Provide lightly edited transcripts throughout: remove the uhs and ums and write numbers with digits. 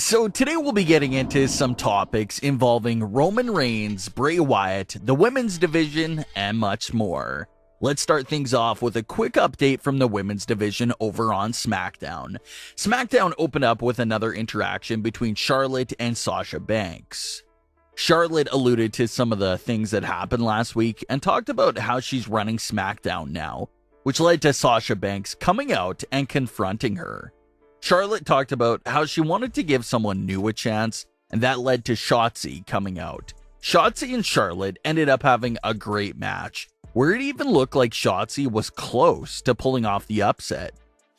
So today we'll be getting into some topics involving Roman Reigns, Bray Wyatt, the women's division, and much more. Let's start things off with a quick update from the women's division over on SmackDown. SmackDown opened up with another interaction between Charlotte and Sasha Banks. Charlotte alluded to some of the things that happened last week and talked about how she's running SmackDown now, which led to Sasha Banks coming out and confronting her. Charlotte talked about how she wanted to give someone new a chance, and that led to Shotzi coming out. Shotzi and Charlotte ended up having a great match, where it even looked like Shotzi was close to pulling off the upset.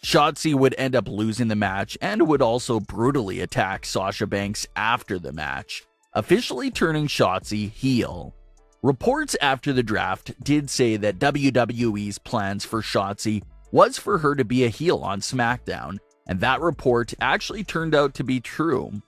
Shotzi would end up losing the match and would also brutally attack Sasha Banks after the match, officially turning Shotzi heel. Reports after the draft did say that WWE's plans for Shotzi was for her to be a heel on SmackDown, and that report actually turned out to be true.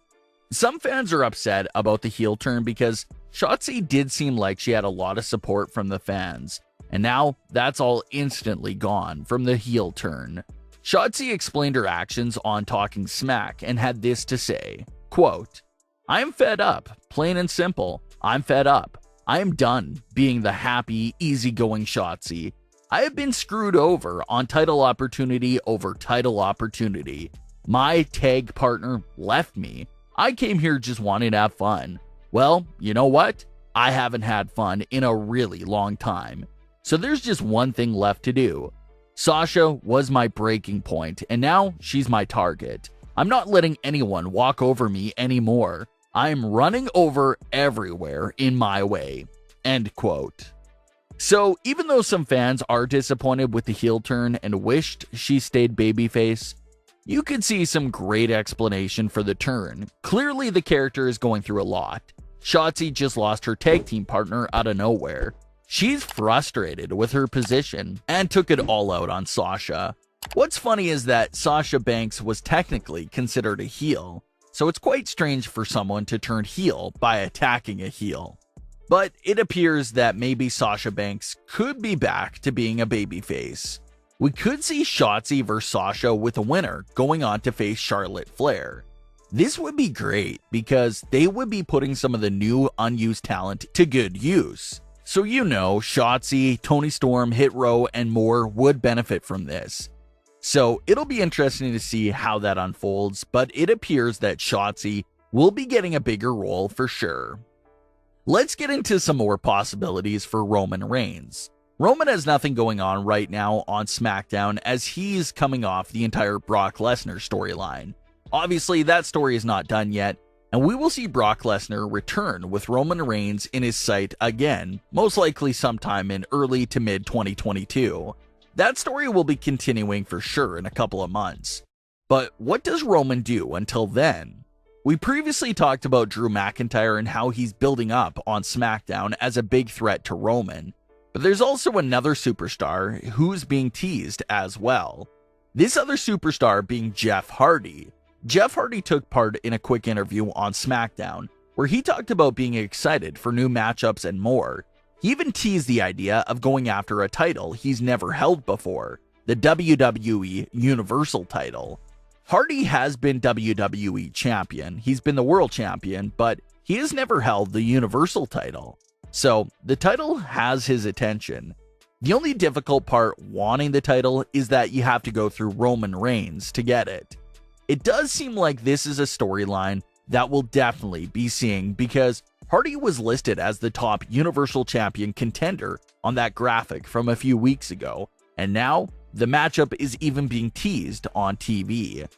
Some fans are upset about the heel turn because Shotzi did seem like she had a lot of support from the fans, and now that's all instantly gone from the heel turn. Shotzi explained her actions on Talking Smack and had this to say, quote, "I'm fed up, plain and simple. I'm fed up. I am done being the happy, easygoing Shotzi. I have been screwed over on title opportunity over title opportunity. My tag partner left me. I came here just wanting to have fun. Well, you know what? I haven't had fun in a really long time. So there's just one thing left to do. Sasha was my breaking point, and now she's my target. I'm not letting anyone walk over me anymore. I'm running over everywhere in my way." End quote. So, even though some fans are disappointed with the heel turn and wished she stayed babyface, you could see some great explanation for the turn. Clearly, the character is going through a lot. Shotzi just lost her tag team partner out of nowhere. She's frustrated with her position and took it all out on Sasha. What's funny is that Sasha Banks was technically considered a heel, so it's quite strange for someone to turn heel by attacking a heel. But it appears that maybe Sasha Banks could be back to being a babyface. We could see Shotzi vs Sasha with a winner going on to face Charlotte Flair. This would be great because they would be putting some of the new unused talent to good use. So you know, Shotzi, Toni Storm, Hit Row, and more would benefit from this. So it'll be interesting to see how that unfolds, but it appears that Shotzi will be getting a bigger role for sure. Let's get into some more possibilities for Roman Reigns. Roman has nothing going on right now on SmackDown as he's coming off the entire Brock Lesnar storyline. Obviously, that story is not done yet, and we will see Brock Lesnar return with Roman Reigns in his sight again, most likely sometime in early to mid 2022. That story will be continuing for sure in a couple of months. But what does Roman do until then? We previously talked about Drew McIntyre and how he's building up on SmackDown as a big threat to Roman, but there's also another superstar who's being teased as well. This other superstar being Jeff Hardy. Jeff Hardy took part in a quick interview on SmackDown where he talked about being excited for new matchups and more. He even teased the idea of going after a title he's never held before, the WWE Universal title. Hardy has been WWE champion, he's been the world champion, but he has never held the Universal title. So the title has his attention. The only difficult part wanting the title is that you have to go through Roman Reigns to get it. It does seem like this is a storyline that we'll definitely be seeing because Hardy was listed as the top Universal Champion contender on that graphic from a few weeks ago, and now the matchup is even being teased on TV.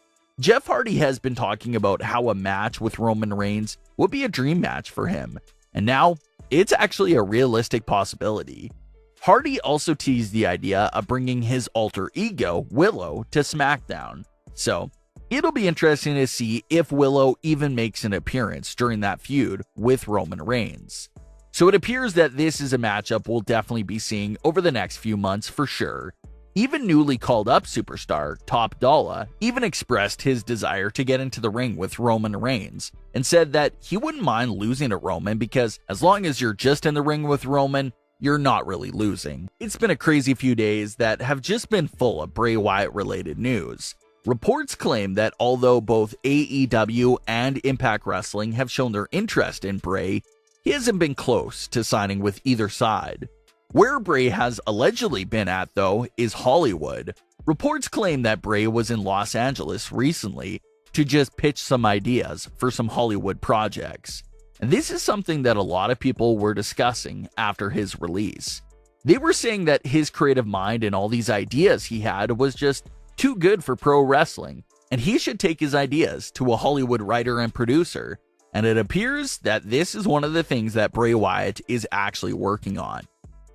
Jeff Hardy has been talking about how a match with Roman Reigns would be a dream match for him, and now it's actually a realistic possibility. Hardy also teased the idea of bringing his alter ego, Willow, to SmackDown, so it'll be interesting to see if Willow even makes an appearance during that feud with Roman Reigns. So it appears that this is a matchup we'll definitely be seeing over the next few months for sure. Even newly called up superstar Top Dollar even expressed his desire to get into the ring with Roman Reigns and said that he wouldn't mind losing to Roman because as long as you're just in the ring with Roman, you're not really losing. It's been a crazy few days that have just been full of Bray Wyatt related news. Reports claim that although both AEW and Impact Wrestling have shown their interest in Bray, he hasn't been close to signing with either side. Where Bray has allegedly been at, though, is Hollywood. Reports claim that Bray was in Los Angeles recently to just pitch some ideas for some Hollywood projects. And this is something that a lot of people were discussing after his release. They were saying that his creative mind and all these ideas he had was just too good for pro wrestling, and he should take his ideas to a Hollywood writer and producer. And it appears that this is one of the things that Bray Wyatt is actually working on.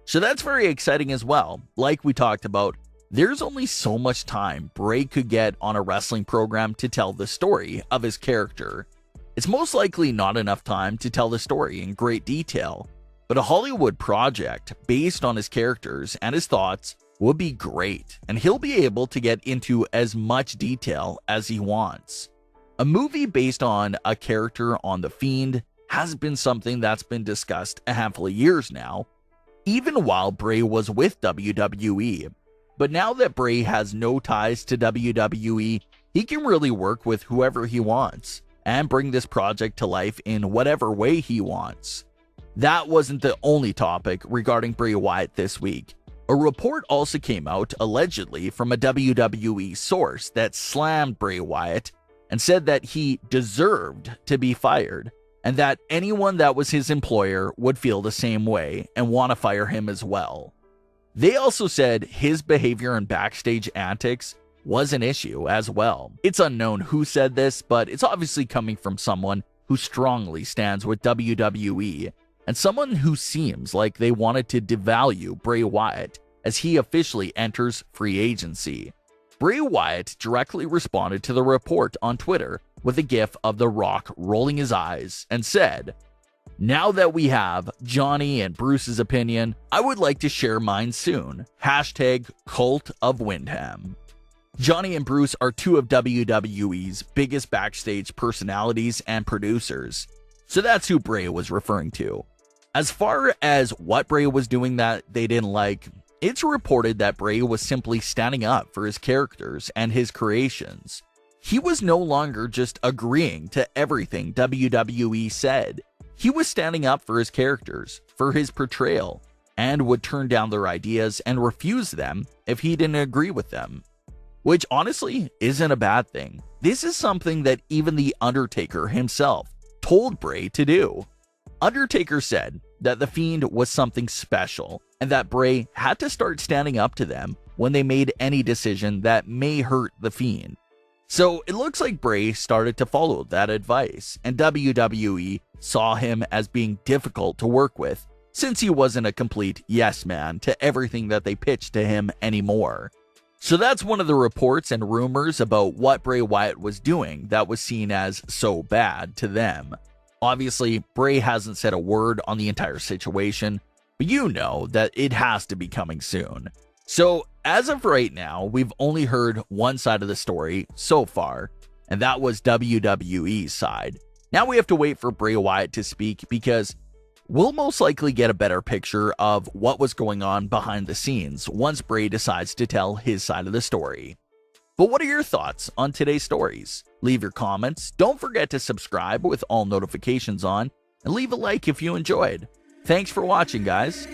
So that's very exciting as well. Like we talked about, there's only so much time Bray could get on a wrestling program to tell the story of his character. It's most likely not enough time to tell the story in great detail, but a Hollywood project based on his characters and his thoughts would be great, and he'll be able to get into as much detail as he wants. A movie based on a character on The Fiend has been something that's been discussed a handful of years now, even while Bray was with WWE. But now that Bray has no ties to WWE, he can really work with whoever he wants and bring this project to life in whatever way he wants. That wasn't the only topic regarding Bray Wyatt this week. A report also came out, allegedly from a WWE source, that slammed Bray Wyatt and said that he deserved to be fired, and that anyone that was his employer would feel the same way and want to fire him as well. They also said his behavior and backstage antics was an issue as well. It's unknown who said this, but it's obviously coming from someone who strongly stands with WWE, and someone who seems like they wanted to devalue Bray Wyatt as he officially enters free agency. Bray Wyatt directly responded to the report on Twitter with a gif of The Rock rolling his eyes and said, "Now that we have Johnny and Bruce's opinion, I would like to share mine soon. Hashtag Cult of Windham." Johnny and Bruce are two of WWE's biggest backstage personalities and producers, so that's who Bray was referring to. As far as what Bray was doing that they didn't like, it's reported that Bray was simply standing up for his characters and his creations. He was no longer just agreeing to everything WWE said. He was standing up for his characters, for his portrayal, and would turn down their ideas and refuse them if he didn't agree with them. Which honestly isn't a bad thing. This is something that even The Undertaker himself told Bray to do. Undertaker said that The Fiend was something special, and that Bray had to start standing up to them when they made any decision that may hurt The Fiend. So it looks like Bray started to follow that advice, and WWE saw him as being difficult to work with, since he wasn't a complete yes man to everything that they pitched to him anymore. So that's one of the reports and rumors about what Bray Wyatt was doing that was seen as so bad to them. Obviously, Bray hasn't said a word on the entire situation, but you know that it has to be coming soon. So, as of right now, we've only heard one side of the story so far, and that was WWE's side. Now we have to wait for Bray Wyatt to speak, because we'll most likely get a better picture of what was going on behind the scenes once Bray decides to tell his side of the story. But what are your thoughts on today's stories? Leave your comments, don't forget to subscribe with all notifications on, and leave a like if you enjoyed. Thanks for watching, guys.